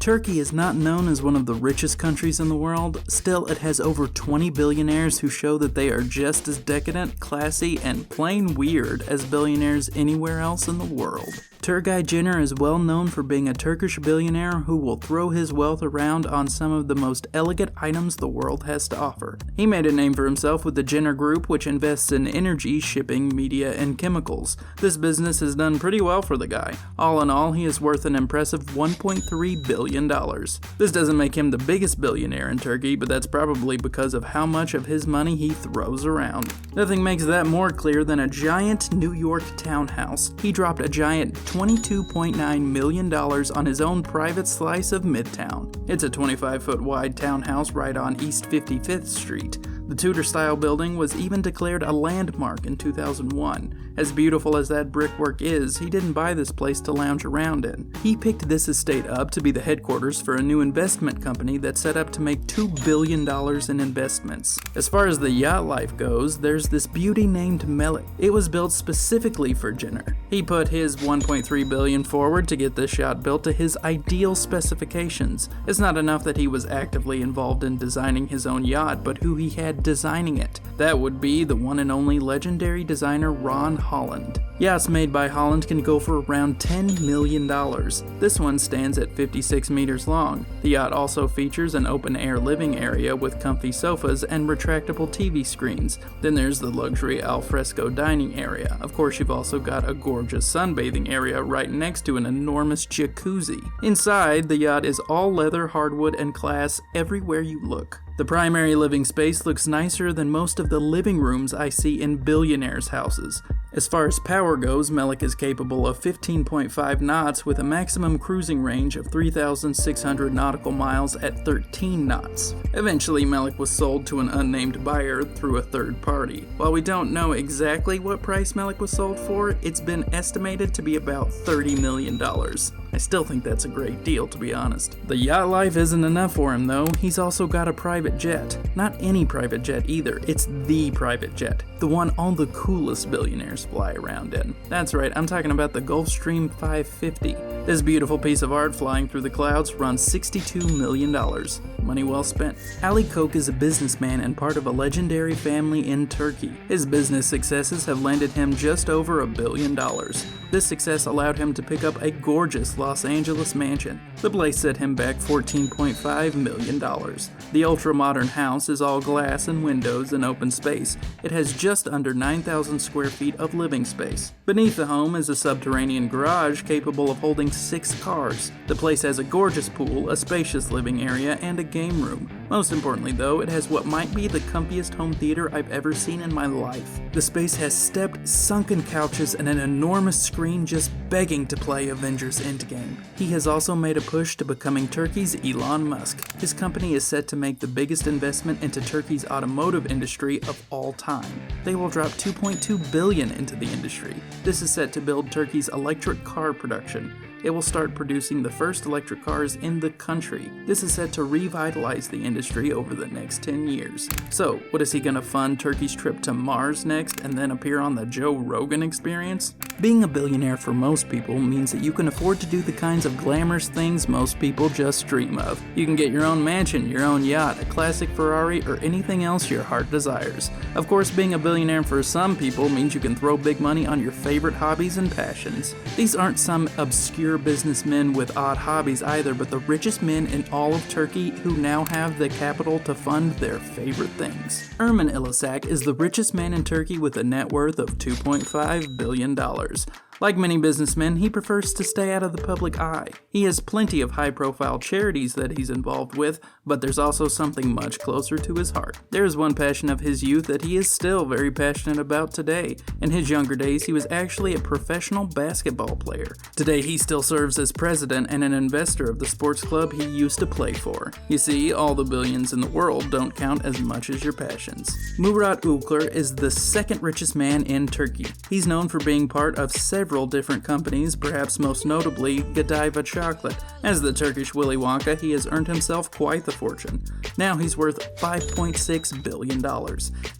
Turkey is not known as one of the richest countries in the world, still it has over 20 billionaires who show that they are just as decadent, classy, and plain weird as billionaires anywhere else in the world. Turgay Ciner is well known for being a Turkish billionaire who will throw his wealth around on some of the most elegant items the world has to offer. He made a name for himself with the Ciner Group, which invests in energy, shipping, media, and chemicals. This business has done pretty well for the guy. All in all, he is worth an impressive $1.3 billion. This doesn't make him the biggest billionaire in Turkey, but that's probably because of how much of his money he throws around. Nothing makes that more clear than a giant New York townhouse. He dropped a giant $22.9 million on his own private slice of Midtown. It's a 25-foot wide townhouse right on East 55th Street. The Tudor-style building was even declared a landmark in 2001. As beautiful as that brickwork is, he didn't buy this place to lounge around in. He picked this estate up to be the headquarters for a new investment company that's set up to make $2 billion in investments. As far as the yacht life goes, there's this beauty named Melik. It was built specifically for Ciner. He put his $1.3 billion forward to get this yacht built to his ideal specifications. It's not enough that he was actively involved in designing his own yacht, but who he had designing it. That would be the one and only legendary designer Ron Holland. Yachts made by Holland can go for around $10 million. This one stands at 56 meters long. The yacht also features an open-air living area with comfy sofas and retractable TV screens. Then there's the luxury alfresco dining area. Of course, you've also got a gorgeous sunbathing area right next to an enormous jacuzzi. Inside, the yacht is all leather, hardwood, and class everywhere you look. The primary living space looks nicer than most of the living rooms I see in billionaires' houses. As far as power goes, Melik is capable of 15.5 knots with a maximum cruising range of 3,600 nautical miles at 13 knots. Eventually, Melik was sold to an unnamed buyer through a third party. While we don't know exactly what price Melik was sold for, it's been estimated to be about $30 million. I still think that's a great deal, to be honest. The yacht life isn't enough for him, though. He's also got a private jet. Not any private jet either, it's the private jet. The one all the coolest billionaires fly around in. That's right, I'm talking about the Gulfstream 550. This beautiful piece of art flying through the clouds runs $62 million. Money well spent. Ali Koch is a businessman and part of a legendary family in Turkey. His business successes have landed him just over $1 billion. This success allowed him to pick up a gorgeous Los Angeles mansion. The place set him back $14.5 million. The ultra-modern house is all glass and windows and open space. It has just under 9,000 square feet of living space. Beneath the home is a subterranean garage capable of holding 6 cars. The place has a gorgeous pool, a spacious living area, and a game room. Most importantly though, it has what might be the comfiest home theater I've ever seen in my life. The space has stepped, sunken couches and an enormous screen just begging to play Avengers Endgame. He has also made a push to becoming Turkey's Elon Musk. His company is set to make the biggest investment into Turkey's automotive industry of all time. They will drop $2.2 billion into the industry. This is set to build Turkey's electric car production. It will start producing the first electric cars in the country. This is set to revitalize the industry over the next 10 years. So, what is he gonna fund Turkey's trip to Mars next and then appear on the Joe Rogan Experience? Being a billionaire for most people means that you can afford to do the kinds of glamorous things most people just dream of. You can get your own mansion, your own yacht, a classic Ferrari, or anything else your heart desires. Of course, being a billionaire for some people means you can throw big money on your favorite hobbies and passions. These aren't some obscure businessmen with odd hobbies either, but the richest men in all of Turkey who now have the capital to fund their favorite things. Erman Ilisak is the richest man in Turkey with a net worth of $2.5 billion. Like many businessmen, he prefers to stay out of the public eye. He has plenty of high-profile charities that he's involved with, but there's also something much closer to his heart. There is one passion of his youth that he is still very passionate about today. In his younger days, he was actually a professional basketball player. Today, he still serves as president and an investor of the sports club he used to play for. You see, all the billions in the world don't count as much as your passions. Murat Ülker is the second richest man in Turkey. He's known for being part of several different companies, perhaps most notably Godiva Chocolate. As the Turkish Willy Wonka, he has earned himself quite the fortune. Now he's worth $5.6 billion.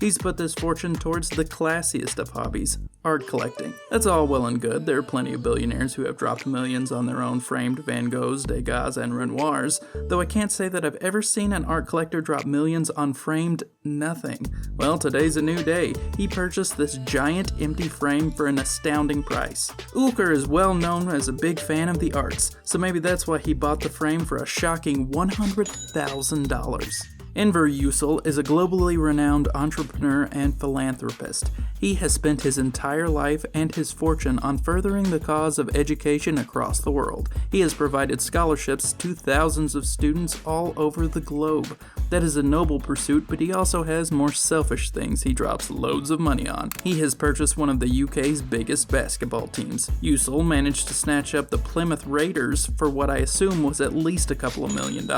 He's put this fortune towards the classiest of hobbies, Art collecting. That's all well and good. There are plenty of billionaires who have dropped millions on their own framed Van Goghs, Degas, and Renoirs, though I can't say that I've ever seen an art collector drop millions on framed nothing. Well, today's a new day. He purchased this giant empty frame for an astounding price. Ulker is well known as a big fan of the arts, so maybe that's why he bought the frame for a shocking $100,000. Enver Yücel is a globally renowned entrepreneur and philanthropist. He has spent his entire life and his fortune on furthering the cause of education across the world. He has provided scholarships to thousands of students all over the globe. That is a noble pursuit, but he also has more selfish things he drops loads of money on. He has purchased one of the UK's biggest basketball teams. Yücel managed to snatch up the Plymouth Raiders for what I assume was at least a couple of $1 million.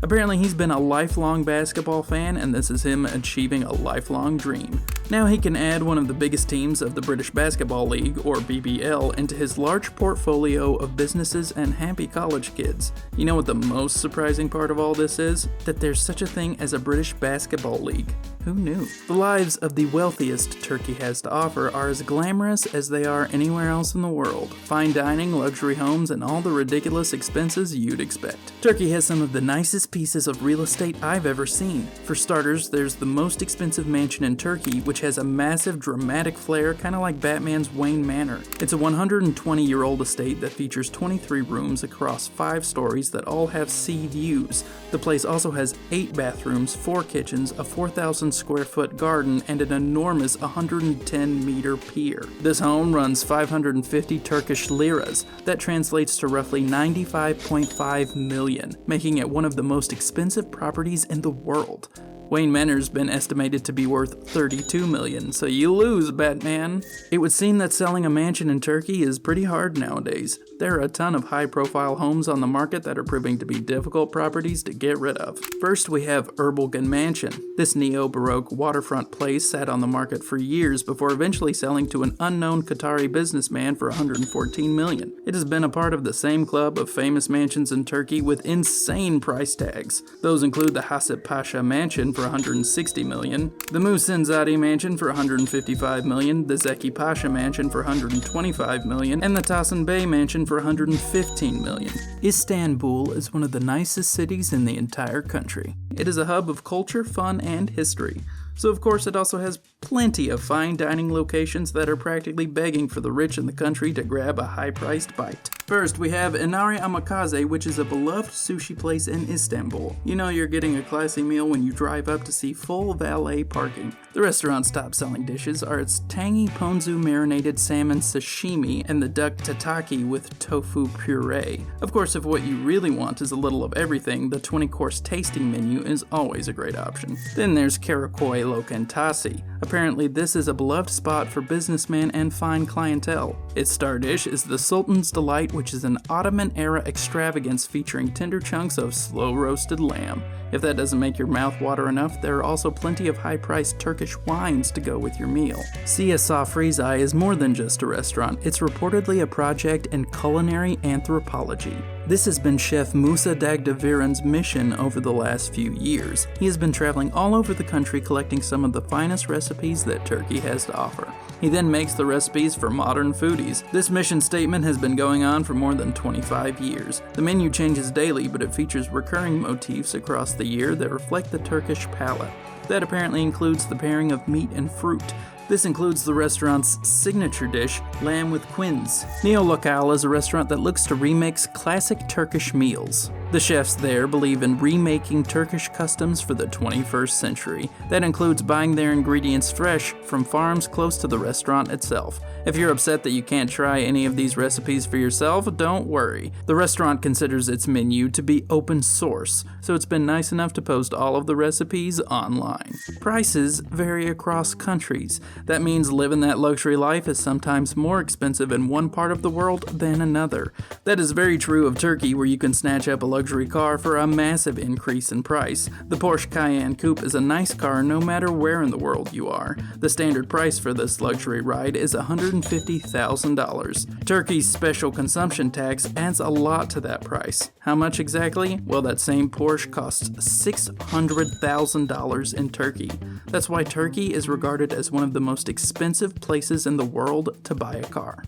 Apparently he's been a lifelong basketball fan, and this is him achieving a lifelong dream. Now he can add one of the biggest teams of the British Basketball League, or BBL, into his large portfolio of businesses and happy college kids. You know what the most surprising part of all this is? That there's such a thing as a British Basketball League. Who knew? The lives of the wealthiest Turkey has to offer are as glamorous as they are anywhere else in the world. Fine dining, luxury homes, and all the ridiculous expenses you'd expect. Turkey has some of the nicest pieces of real estate I've ever seen. For starters, there's the most expensive mansion in Turkey, which has a massive dramatic flair, kind of like Batman's Wayne Manor. It's a 120-year-old estate that features 23 rooms across 5 stories that all have sea views. The place also has 8 bathrooms, 4 kitchens, a 4,000 square foot garden, and an enormous 110-meter pier. This home runs 550 Turkish liras. That translates to roughly 95.5 million, making it one of the most expensive properties in the world. Wayne Manor's been estimated to be worth $32 million, so you lose, Batman. It would seem that selling a mansion in Turkey is pretty hard nowadays. There are a ton of high-profile homes on the market that are proving to be difficult properties to get rid of. First, we have Erbilgen Mansion. This neo-Baroque waterfront place sat on the market for years before eventually selling to an unknown Qatari businessman for $114 million. It has been a part of the same club of famous mansions in Turkey with insane price tags. Those include the Hasip Pasha Mansion for $160 million, the Muhsinzade Mansion for $155 million, the Zeki Pasha Mansion for $125 million, and the Tahsin Bey Mansion for $115 million. Istanbul is one of the nicest cities in the entire country. It is a hub of culture, fun, and history. So of course it also has plenty of fine dining locations that are practically begging for the rich in the country to grab a high-priced bite. First, we have Inari Amakaze, which is a beloved sushi place in Istanbul. You know you're getting a classy meal when you drive up to see full valet parking. The restaurant's top-selling dishes are its tangy ponzu marinated salmon sashimi and the duck tataki with tofu puree. Of course, if what you really want is a little of everything, the 20-course tasting menu is always a great option. Then there's Karakoy Lokantasi. Apparently this is a beloved spot for businessmen and fine clientele. Its star dish is the Sultan's Delight, which is an Ottoman-era extravagance featuring tender chunks of slow-roasted lamb. If that doesn't make your mouth water enough, there are also plenty of high-priced Turkish wines to go with your meal. Sia Sofrizai is more than just a restaurant. It's reportedly a project in culinary anthropology. This has been Chef Musa Dagdaviran's mission over the last few years. He has been traveling all over the country collecting some of the finest recipes that Turkey has to offer. He then makes the recipes for modern foodies. This mission statement has been going on for more than 25 years. The menu changes daily, but it features recurring motifs across the year that reflect the Turkish palate. That apparently includes the pairing of meat and fruit. This includes the restaurant's signature dish, lamb with quince. Neo Lokal is a restaurant that looks to remix classic Turkish meals. The chefs there believe in remaking Turkish customs for the 21st century. That includes buying their ingredients fresh from farms close to the restaurant itself. If you're upset that you can't try any of these recipes for yourself, don't worry. The restaurant considers its menu to be open source, so it's been nice enough to post all of the recipes online. Prices vary across countries. That means living that luxury life is sometimes more expensive in one part of the world than another. That is very true of Turkey, where you can snatch up a luxury car for a massive increase in price. The Porsche Cayenne Coupe is a nice car no matter where in the world you are. The standard price for this luxury ride is $150,000. Turkey's special consumption tax adds a lot to that price. How much exactly? Well, that same Porsche costs $600,000 in Turkey. That's why Turkey is regarded as one of the most expensive places in the world to buy a car.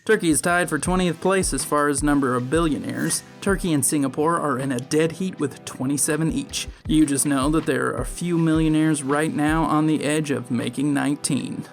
Turkey is tied for 20th place as far as number of billionaires. Turkey and Singapore are in a dead heat with 27 each. You just know that there are a few millionaires right now on the edge of making 19.